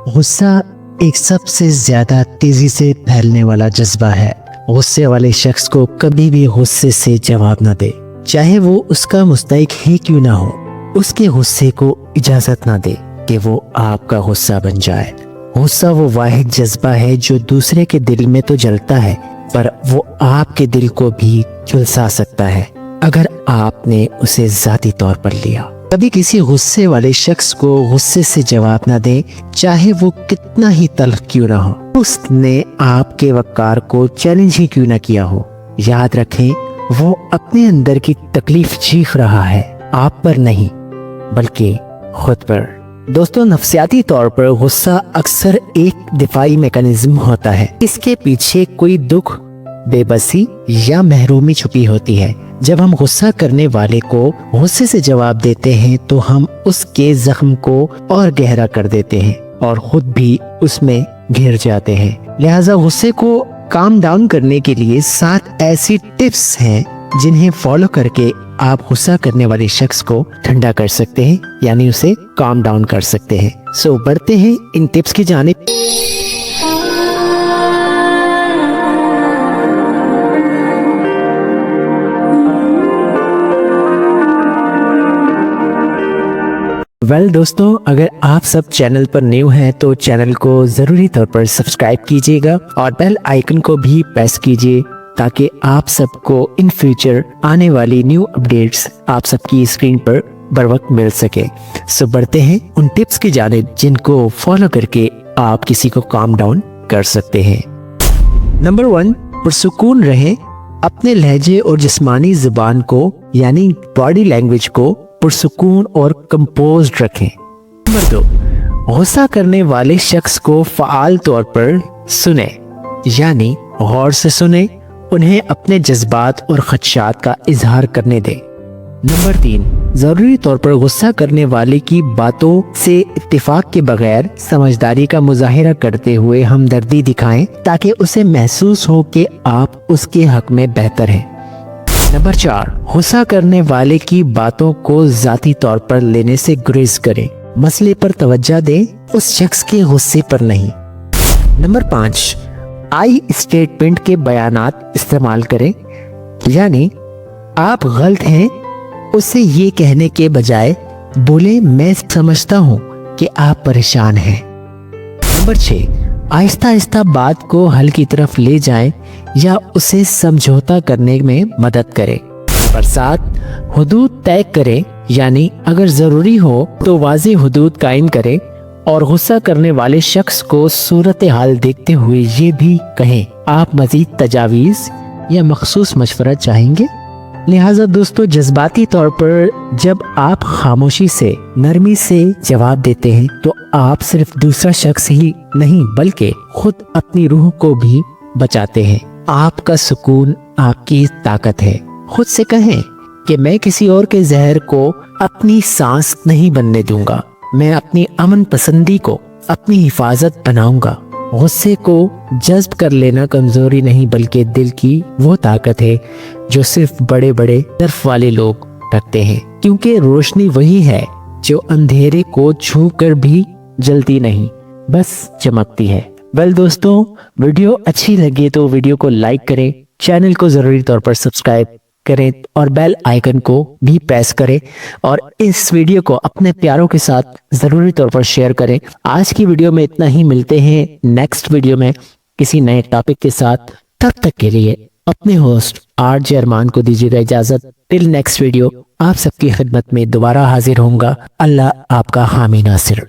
غصہ ایک سب سے زیادہ تیزی سے پھیلنے والا جذبہ ہے۔ غصے والے شخص کو کبھی بھی غصے سے جواب نہ دے، چاہے وہ اس کا مستحق ہی کیوں نہ ہو۔ اس کے غصے کو اجازت نہ دے کہ وہ آپ کا غصہ بن جائے۔ غصہ وہ واحد جذبہ ہے جو دوسرے کے دل میں تو جلتا ہے، پر وہ آپ کے دل کو بھی جھلسا سکتا ہے اگر آپ نے اسے ذاتی طور پر لیا۔ کبھی کسی غصے والے شخص کو غصے سے جواب نہ دیں، چاہے وہ کتنا ہی تلخ کیوں نہ ہو۔ اس نے آپ کے وقار کو چیلنج ہی کیوں نہ کیا ہو۔ یاد رکھیں، وہ اپنے اندر کی تکلیف چیخ رہا ہے، آپ پر نہیں بلکہ خود پر۔ دوستو، نفسیاتی طور پر غصہ اکثر ایک دفاعی میکانزم ہوتا ہے۔ اس کے پیچھے کوئی دکھ، بے بسی یا محرومی چھپی ہوتی ہے۔ جب ہم غصہ کرنے والے کو غصے سے جواب دیتے ہیں تو ہم اس کے زخم کو اور گہرا کر دیتے ہیں اور خود بھی اس میں گھر جاتے ہیں۔ لہٰذا غصے کو کام ڈاؤن کرنے کے لیے 7 ایسی ٹپس ہیں جنہیں فالو کر کے آپ غصہ کرنے والے شخص کو ٹھنڈا کر سکتے ہیں، یعنی اسے کام ڈاؤن کر سکتے ہیں۔ سو بڑھتے ہیں ان ٹپس کی جانب۔ دوستو، اگر آپ سب چینل پر نیو ہیں تو چینل کو ضروری طور پر سبسکرائب کیجیے گا اور بیل آئیکن کو بھی پریس کیجیے تاکہ آپ سب کو ان فیوچر آنے والی نیو اپڈیٹس آپ سب کی اسکرین پر بر وقت مل سکے۔ سو بڑھتے ہیں ان ٹپس کی جانب جن کو فالو کر کے آپ کسی کو کام ڈاؤن کر سکتے ہیں۔ نمبر 1، پرسکون رہیں۔ اپنے لہجے اور جسمانی زبان کو یعنی باڈی لینگویج کو پرسکون اور کمپوزڈ رکھیں۔ نمبر 2، غصہ کرنے والے شخص کو فعال طور پر سنیں، یعنی غور سے سنیں، انہیں اپنے جذبات اور خدشات کا اظہار کرنے دیں۔ نمبر 3، ضروری طور پر غصہ کرنے والے کی باتوں سے اتفاق کے بغیر سمجھداری کا مظاہرہ کرتے ہوئے ہمدردی دکھائیں تاکہ اسے محسوس ہو کہ آپ اس کے حق میں بہتر ہیں۔ نمبر 4، غصہ کرنے والے کی باتوں کو ذاتی طور پر لینے سے گریز کریں، مسئلے پر توجہ دیں، اس شخص کے غصے پر نہیں۔ نمبر 5، آئی اسٹیٹمنٹ کے بیانات استعمال کریں، یعنی آپ غلط ہیں اسے یہ کہنے کے بجائے بولے میں سمجھتا ہوں کہ آپ پریشان ہیں۔ نمبر 6، آہستہ آہستہ بات کو حل کی طرف لے جائیں یا اسے سمجھوتا کرنے میں مدد کریں۔ نمبر 7، حدود طے کریں، یعنی اگر ضروری ہو تو واضح حدود قائم کریں اور غصہ کرنے والے شخص کو صورتحال دیکھتے ہوئے یہ بھی کہیں آپ مزید تجاویز یا مخصوص مشورہ چاہیں گے۔ لہٰذا دوستو، جذباتی طور پر جب آپ خاموشی سے، نرمی سے جواب دیتے ہیں تو آپ صرف دوسرا شخص ہی نہیں بلکہ خود اپنی روح کو بھی بچاتے ہیں۔ آپ کا سکون آپ کی طاقت ہے۔ خود سے کہیں کہ میں کسی اور کے زہر کو اپنی سانس نہیں بننے دوں گا، میں اپنی امن پسندی کو اپنی حفاظت بناؤں گا۔ غصے کو جذب کر لینا کمزوری نہیں بلکہ دل کی وہ طاقت ہے جو صرف بڑے بڑے طرف والے لوگ رکھتے ہیں، کیونکہ روشنی وہی ہے جو اندھیرے کو چھو کر بھی جلتی نہیں، بس چمکتی ہے۔ دوستوں، ویڈیو اچھی لگے تو ویڈیو کو لائک کریں، چینل کو ضروری طور پر سبسکرائب کریں اور بیل آئیکن کو بھی پریس کریں اور اس ویڈیو کو اپنے پیاروں کے ساتھ ضروری طور پر شیئر کریں۔ آج کی ویڈیو میں اتنا ہی، ملتے ہیں نیکسٹ ویڈیو میں کسی نئے ٹاپک کے ساتھ۔ تب تک کے لیے اپنے ہوسٹ RJ ارمان کو دیجیے گا اجازت۔ ٹل نیکسٹ ویڈیو آپ سب کی خدمت میں دوبارہ حاضر ہوں گا۔ اللہ آپ کا حامی ناصر۔